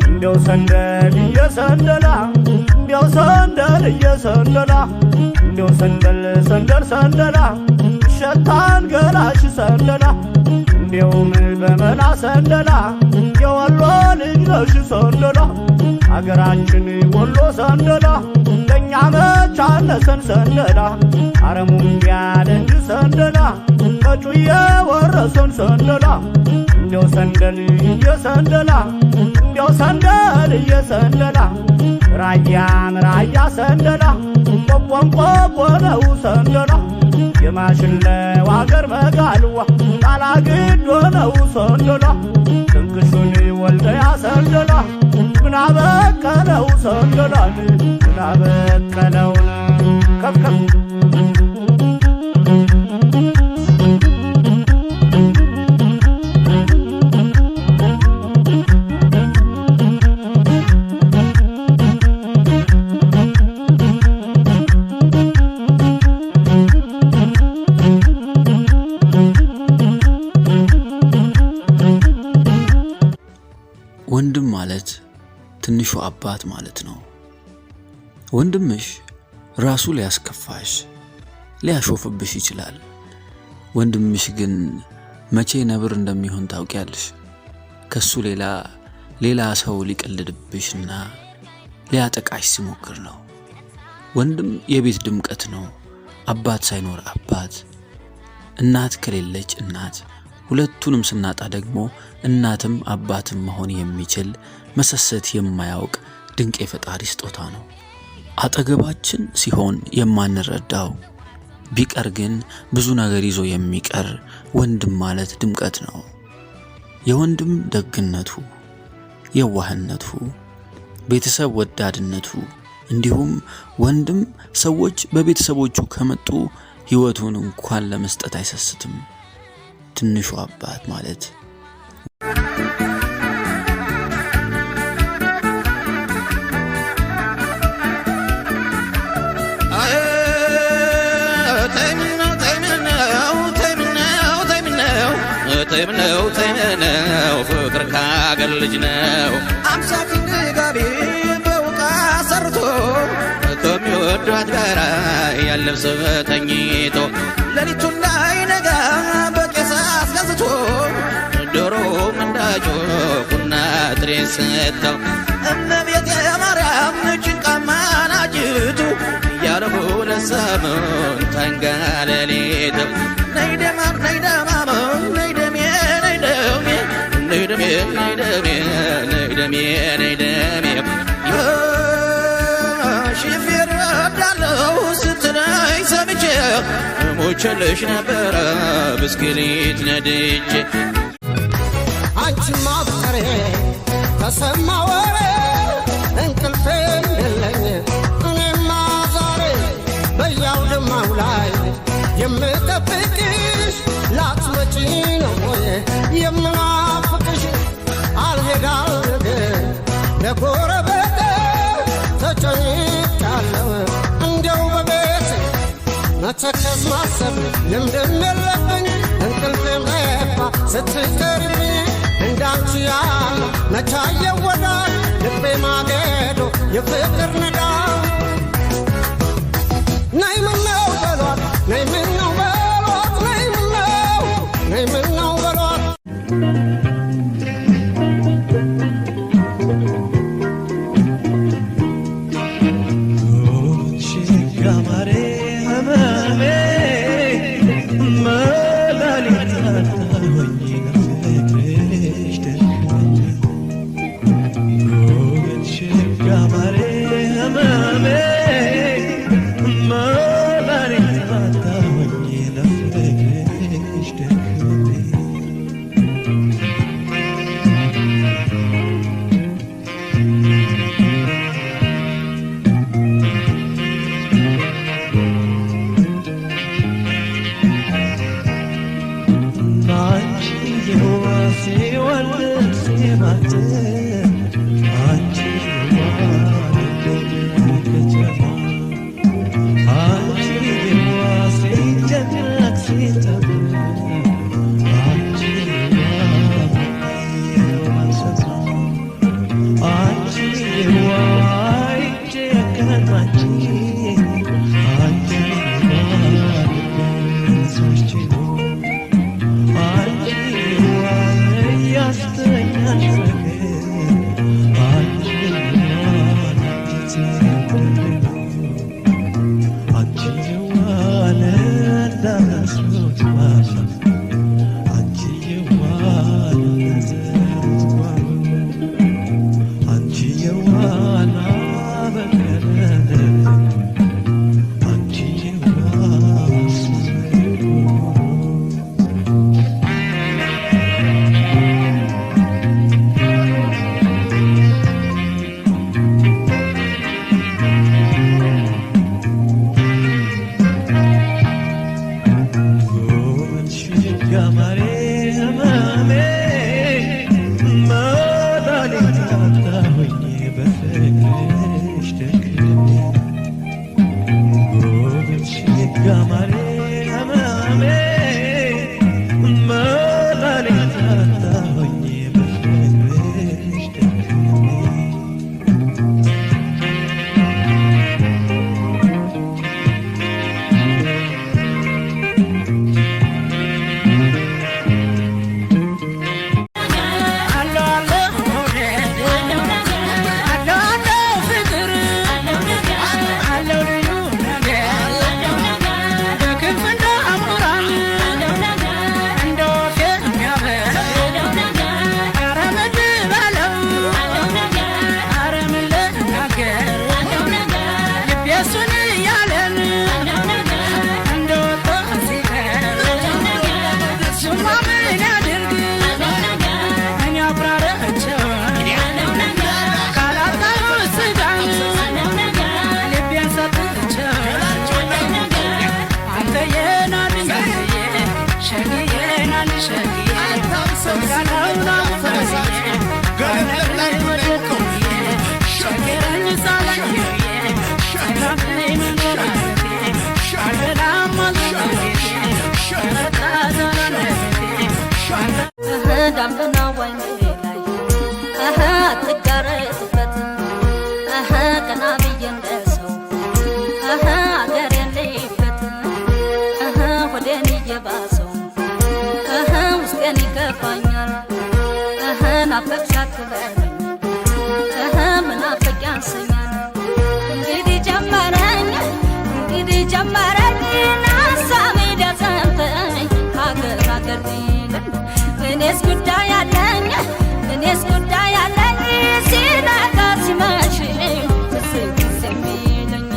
እንዲው ሰንደላ ሸታን ገላሽ ሰንደላ እንዲውም በመላ ሰንደላ የወሎ ልጅ ነሽ ሰንደላ አገራችን ወሎ ሰንደላ ለኛ መቻነሰን ሰንደላ አረሙም ያለንጅ ሰንደላ ከጩዬ ወረሰን ሰንደላ እንዲው ሰንደል የሰንደላ እንዲው ሰንደል የሰንደላ ራያ ሰንደላ ቆንቆ ነው ሰንደላ የማሽለው አገር መጋልዋ ጣላግዶ ነው ሰንደላ ድንቅሹን ወልደያ ሰንደላ ምናበቀለው ሰንደላ ምናበቀለውን ከፍከፍ ወንድም ማለት ትንሹ አባት ማለት ነው። ወንድምሽ ራሱ ሊያስከፋሽ ሊያሾፍብሽ ይችላል። ወንድምሽ ግን መቼ ነብር እንደሚሆን ታውቂያለሽ። ከሱ ሌላ ሰው ሊቀልድብሽና ሊያጠቃሽ ሲሞክር ነው። ወንድም የቤት ድምቀት ነው። አባት ሳይኖር አባት፣ እናት ከሌለች እናት፣ ሁለቱንም ስናጣ ደግሞ እናትም አባትም መሆን የሚችል መሰሰት የማያውቅ ድንቅ የፈጣሪ ስጦታ ነው። አጠገባችን ሲሆን የማንረዳው ቢቀር ግን ብዙ ነገር ይዞ የሚቀር ወንድም ማለት ድምቀት ነው። የወንድም ደግነቱ፣ የዋህነቱ፣ ቤተሰብ ወዳድነቱ እንዲሁም ወንድም ሰዎች በቤተሰቦቹ ከመጡ ሕይወቱን እንኳን ለመስጠት አይሰስትም። ትንሹ አባት ማለት ተይምነው ፍቅር ካገር ልጅ ነው። አምሳክ ጋቢ በውቃ ሰርቶ ከሚወዷት ጋራ ያለብስ ተኝቶ ሌሊቱን እንዳይነጋ በቄስ አስገዝቶ ዶሮ መንዳጆ ቡና ጥሬ ሰጠው። እመቤቴ ማርያም ጭንቃማ ናጅቱ እያለሁ ለሰሙን ተንጋለሌት ነይ ደማም ነይ ደማም ነይ ደሜ ነይ ደሜ ነይ ደሜ ነይ ደሜ ነይ ደሜ ነይ ደሜ ሽፌር ወዳለው ስትለኝ ሰምቼ ሞቼልሽ ነበረ ብስክሌት ነድቼ አንቺማ ፍቅሬ ተሰማ ወሬ እንቅልፌም የለኝ እኔማ ዛሬ በያውድማው ላይ የምጠብቅሽ ላትመጪ ነው ወይ የምናፍቅሽ አልሄዳልግ ለጎረቤቴ ተጨንቄያለሁ እንዲያው በቤት መተከዝ ማሰብ ልምድም የለብኝ እንቅልፌም ለባ ስትቀርብኝ እንዳንቺ ያለ መቻየው ወዳጅ ልቤ ማገዶ የፍቅር ንዳድ ነይ ምነው በሏት ነይ ምነው በሏት ነይ ምነው በሏት ጋማሬ ህመሜ መላሊት ሆኜ ነፍቅሽ ደሽ ጋማሬ ዳምና ወይኔ ላይ አትጋረጥበት ቀና ብዬ እንደሰው አገር የለይበት ሆዴን እየባሰው ውስጤን ይገባኛል ናፈቅሽ አትበለኝ ምናፍቅ ያንሰኛል እንግዲህ ጀመረኝ ናሳሜ ደዘንበኝ ሀገር ሀገር እኔስ ጉዳይ አለኝ ሲነጋ ሲመሽ ትዝ የሚለኝ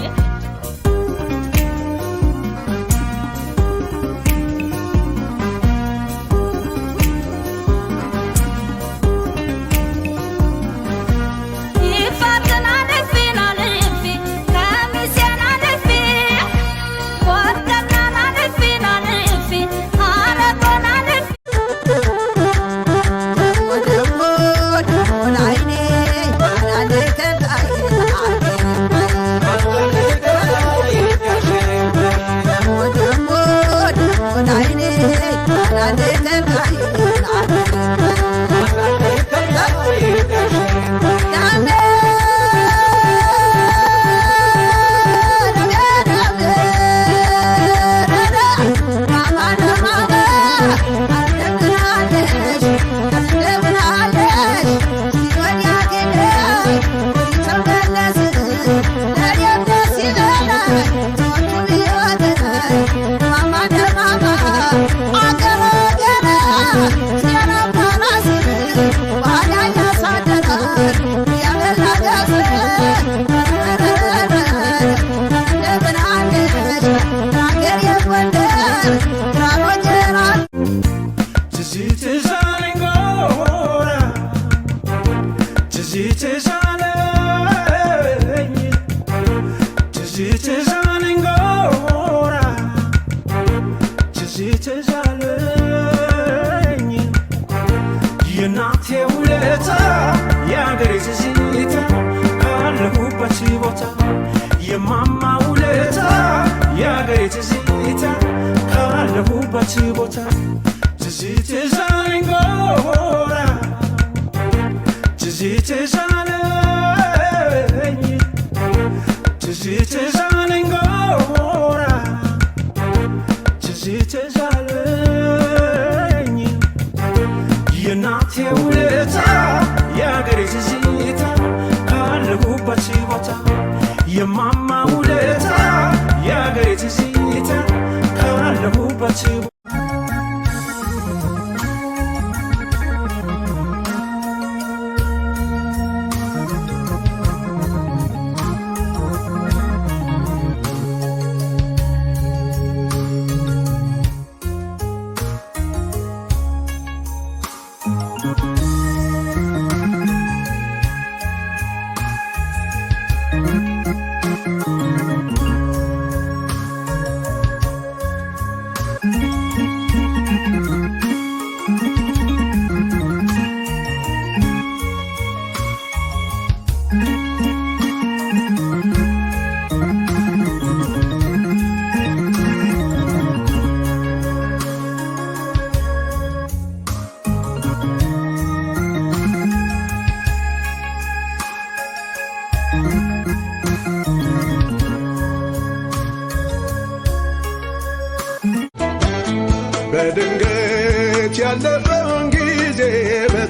ይፋትና ልፊና ልፊ ከሚሴና ልፊ ወርደናና ልፊና ልፊ አረጎና ልፊ የናቴ ውለታ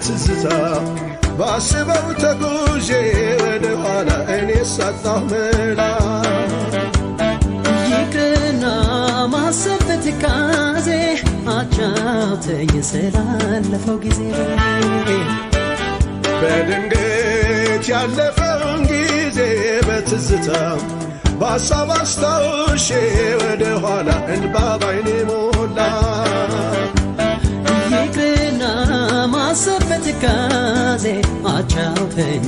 በትዝታ ባስበው ተጉዤ ወደ ኋላ እኔ ሳጣሁ መላ ይቅርና ማሰብ በትካዜ አጫውተኝ ስላለፈው ጊዜ በድንገት ያለፈውን ጊዜ በትዝታ በሐሳብ አስታውሼ ወደ ኋላ እንባ ባይኔ ሞላ ይቅርና ማሰብ በትካዜ አጫውተኝ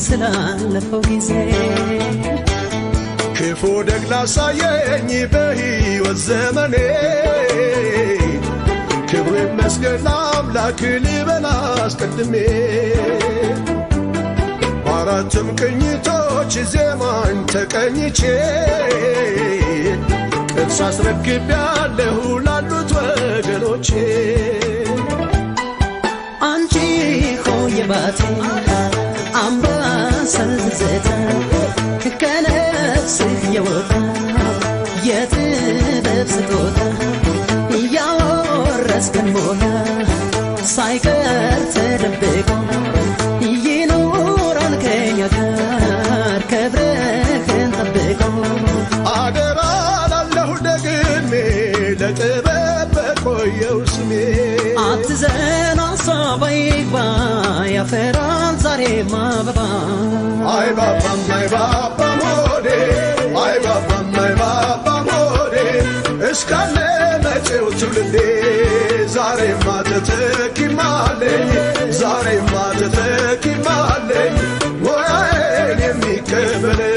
ስላለፈው ጊዜ ክፉ ደግ ላሳየኝ በሕይወት ዘመኔ ክብሩ ይመስገን ለአምላክ ልበል አስቀድሜ በአራቱም ቅኝቶች ዜማን ተቀኝቼ ቅርስ አስረክቤያለሁ ላሉት ወገኖቼ አንቺ ሆይ ባቴ አምባሰል ትዝታ ከነፍስህ የወጣ የጥበብ ስጦታ እያወረስከን ሞላ ሳይቀር ተደብቆ ይኖራል ከኛ ጋር ክብርህን ጠብቆ አደራ ላለሁ ደግሜ ለጥበብ በቆየው ስሜ አትዘን ሀሳብ አይግባ ያፈራል ዛሬም አበባ አይባባም አይባባም ሆዴ አይባባም አይባባም ሆዴ እስካለ መጪው ትውልዴ ዛሬማ ተተኪማለኝ ዛሬማ ተተኪማለኝ ሙያዬን የሚቀበለኝ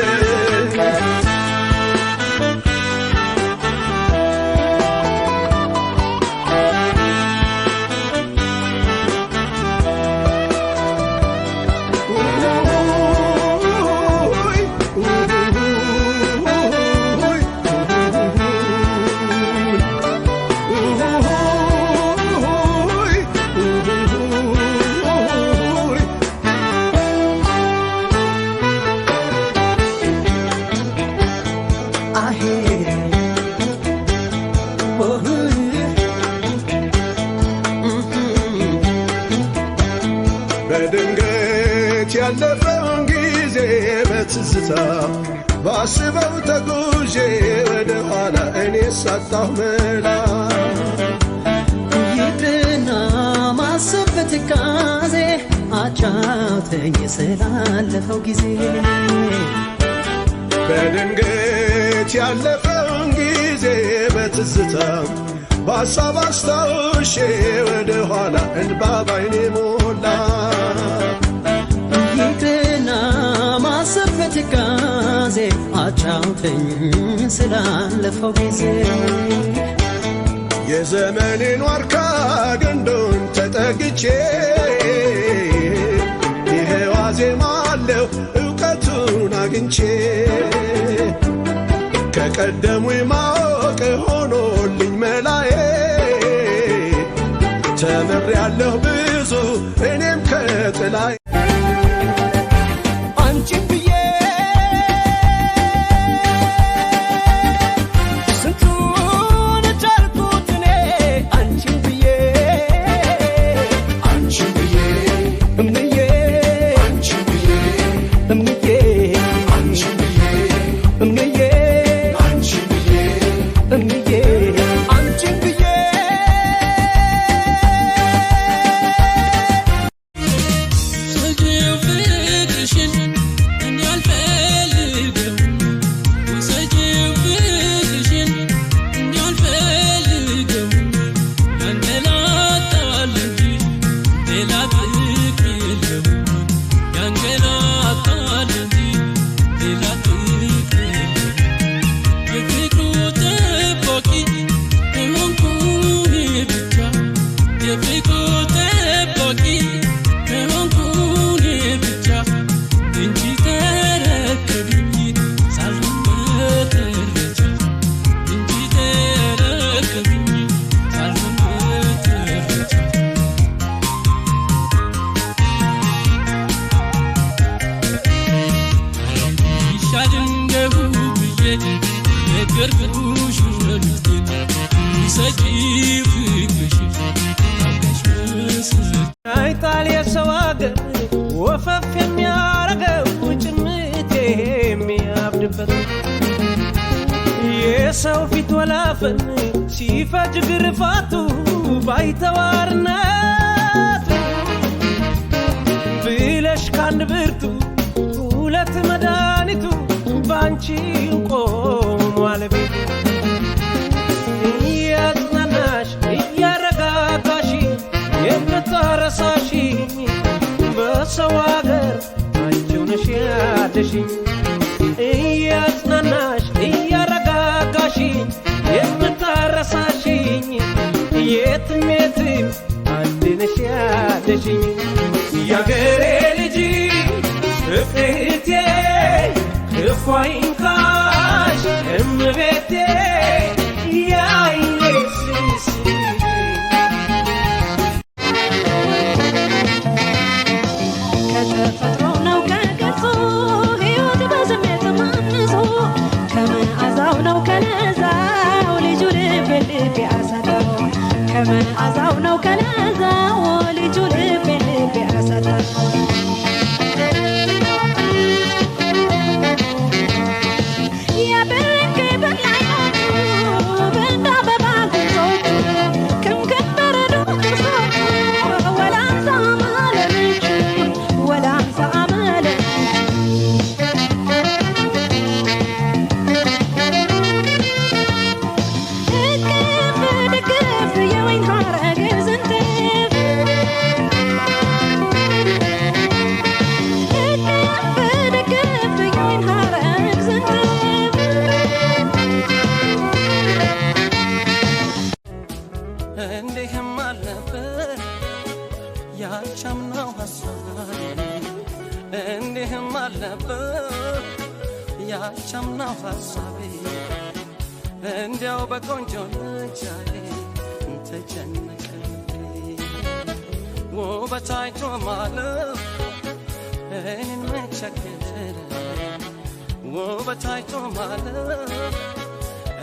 በድንገት ያለፈውን ጊዜ በትዝታ ባስበው ተጉዤ ወደ ኋላ እኔ ሳጣሁ መላ ይቅርና ማሰብ በትካዜ አጫውተኝ ስላለፈው ጊዜ በድንገት ያለፈውን ጊዜ በትዝታ በሐሳብ አስታውሼ ወደ ኋላ እንባ ባይኔ ሞላ ይቅርና ማሰብ በትካዜ አጫውተኝ ስላለፈው ጊዜ የዘመኔን ዋርካ ግንዱን ተጠግቼ ይሄው አዜማለሁ እውቀቱን አግኝቼ ከቀደሙኝ ማወቅ ሆኖልኝ መላዬ ተምሬያለሁ ብዙ እኔም ከጥላዬ አንቺን ብዬ ስንቱን ቻልኩት እኔ አንቺን ብዬ እምዬ እምዬ እምዬ እምዬ አንቺን ብዬ ሰጪው ፍቅርሽን እኔ አልፈልግም ሰጪው ፍቅርሽን እኔ አልፈልግም ያንገላታል እንጂ ሌላ ፍቅር የለም ያንገላታል እንጂ ሌላ ፍቅር የለም የፍቅሩ ጠባቂ ከሆንኩ እኔ ብቻ የፍቅሩ ጠባቂ ከሆንኩ እኔ ብቻ እንጂ ተረከብኝ ሳልሆን ተረቻ እንጂ ተረከብኝ ሳልሆን ተረቻ ይሻል እንደሁ ብዬ ነገርኩሽ ውስጤን ሰጪ ፍቅርሽን አውቀሽ መስል አይጣል የሰው ፊት ወላፈን ሲፈጅ ግርፋቱ ባይተዋርነት ብለሽ ካንድ ብርቱ ሁለት መድኃኒቱ ባንቺ ቆሟል ቤቱ እያጽናናሽ እያረጋጋሽ የምታረሳሽ በሰው አገር አንቺው ነሽ ያለሽኝ እያጽናናሽ እያረጋጋሽ የምታረሳሽኝ የትም የትም አንድ ነሽ ያለሽኝ ያገሬ ልጅ ፍቅርቴ ክፉ አይንካሽ እመቤቴ ያይኔ ስስቴ ከተፈጥሮ ነው ከገጹ ሕይወት በስሜት ማንሶ ከመዓዛው ነው ከለዛው ልጁ ልብ ልብ ያሰጠው ከመዓዛው ነው ከለዛው ልጁ ልብ ልብ ያሰጠው እንዲህም አልነበር ያቻምናው ሐሳቤ እንዲህም አልነበር ያቻምናው ሐሳቤ እንዲያው በቆንጆ ልጃዬ ተጨነቀ ውበት አይቶ ማለፍ እኔን መቸገረ ውበት አይቶ ማለፍ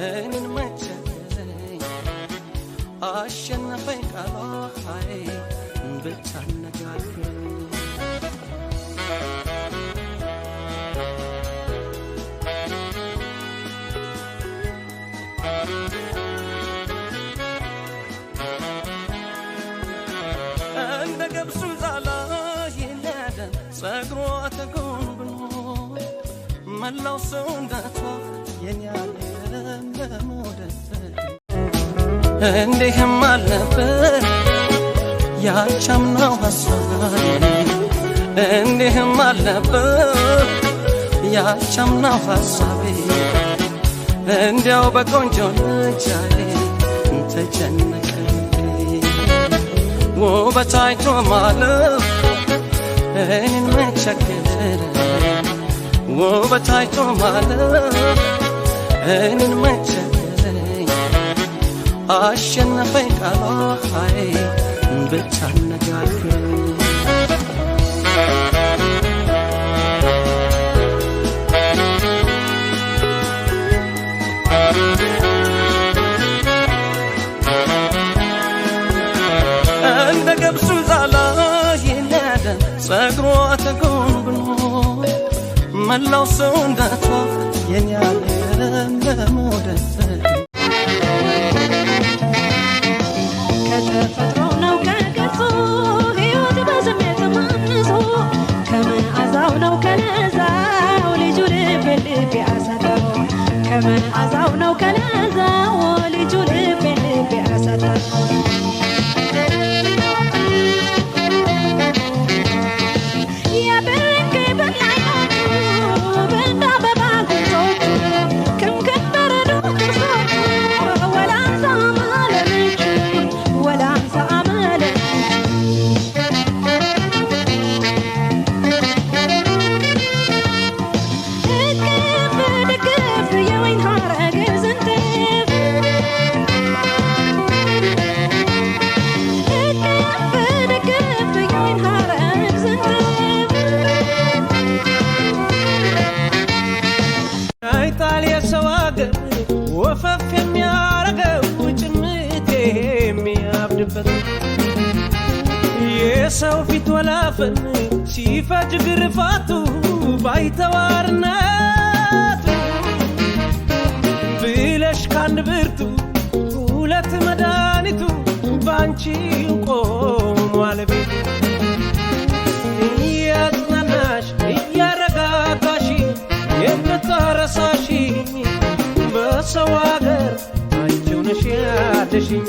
እኔን መቸገረ አሸነፈኝ ቃሏ ሃይ ብቻ አነጋገር እንደ ገብሱ ዛላ ይነደ ጸጉሯ ተጎንጉኖ መላው ሰውነቷ የኔ ያለ ለመውደድ እንዲህም አልነበር ያቻምናው ሐሳቤ እንዲህም አልነበር ያቻምናው ሐሳቤ እንዲያው በቆንጆ ልጃዬ ተጨነቀ ውበት አይቶ ማለፍ እኔን መቸገረ ውበት አይቶ ማለፍ እኔን መቸገረኝ አሸነፈኝ ቃሏ ሃይ ብቻ አነጋገር እንደ ገብሱ ዛላ ይነደ ጸጉሯ ተጎንጉኖ መላው ሰውነቷ የኔ ያለ ለመውደድ ከተፈጥሮ ነው ከገጹ ሕይወት በስሜት ማንሶ ከመዓዛው ነው ከለዛው ልጁ ልብ ልብ ያሰጠው ከመዓዛው ነው ከለዛው ልጁ ልብ ልብ ያሰጠው ወፈፍ የሚያረገው ጭምቴ የሚያብድበት የሰው ፊት ወላፈን ሲፈጅ ግርፋቱ ባይተዋርነት ብለሽ አንድ ብርቱ ሁለት መድኃኒቱ ባንቺው ቆሟል ቤቱ እያጽናናሽ እያረጋጋሽ የምታረሳሽ በሰው አገር አንቺው ነሽ ያለሽኝ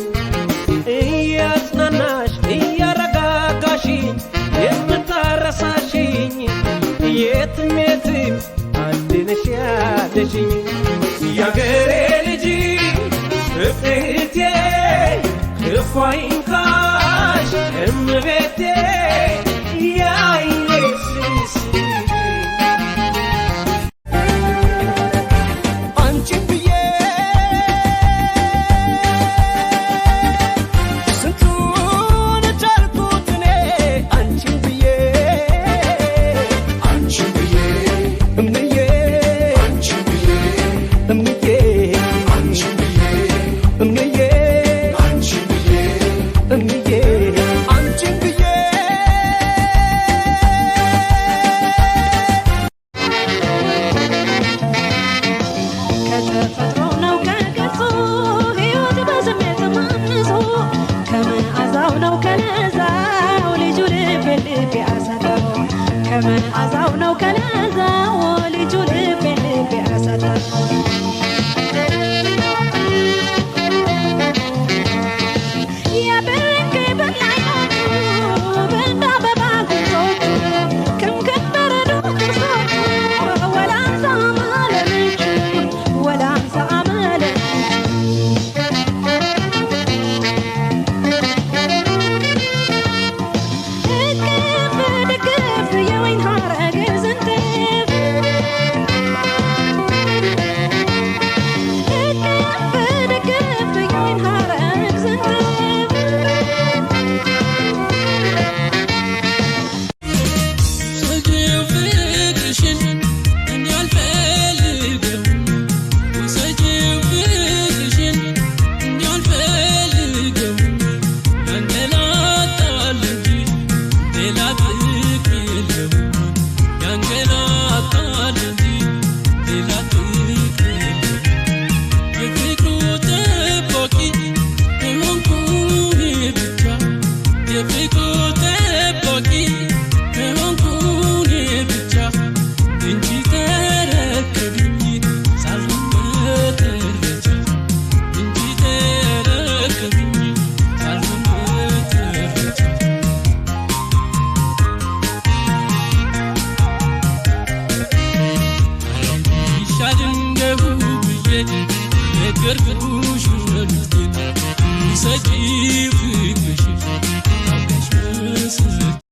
እያጽናናሽ እያረጋጋሽ የምታረሳሽኝ የትም የትም አንድ ነሽ ያለሽኝ ያገሬ ልጅ እህቴ ክፉ አይንካሽ እመቤቴ ያይኔ ስስቴ አንቺን ብዬ ስንቱን ቻልኩት እኔ አንቺን ብዬ እምዬ እምዬ እምዬ እምዬ አንቺን ብዬ ከተፈጥሮ ነው ከገጹ ሕይወት በስሜት ማንጹ ከመዓዛው ነው ከለዛው ልጁ ልቤ ልቤ አሰጠው ከመዓዛው ነው ከለዛው ልጁ ልቤ ልቤ አሰጠው የብርቅ በላይኖቹ በእንደ አበባ ጉንጮቹ ክምክም በረዶ ጥርሶቹ ወላንሳ ማለልቹ ወላንሳ ማለልቹ እቅፍ ድግፍ የወይን ሐረግ ዝንጥፍ እቅፍ ድግፍ የወይን ሐረግ ዝንጥፍ ሰጪው ፍቅርሽን እኔ አልፈልገውም ሰጪው ፍቅርሽን እኔ አልፈልገውም ያንገላታል እንጂ ሌላ ፍቅር የለውም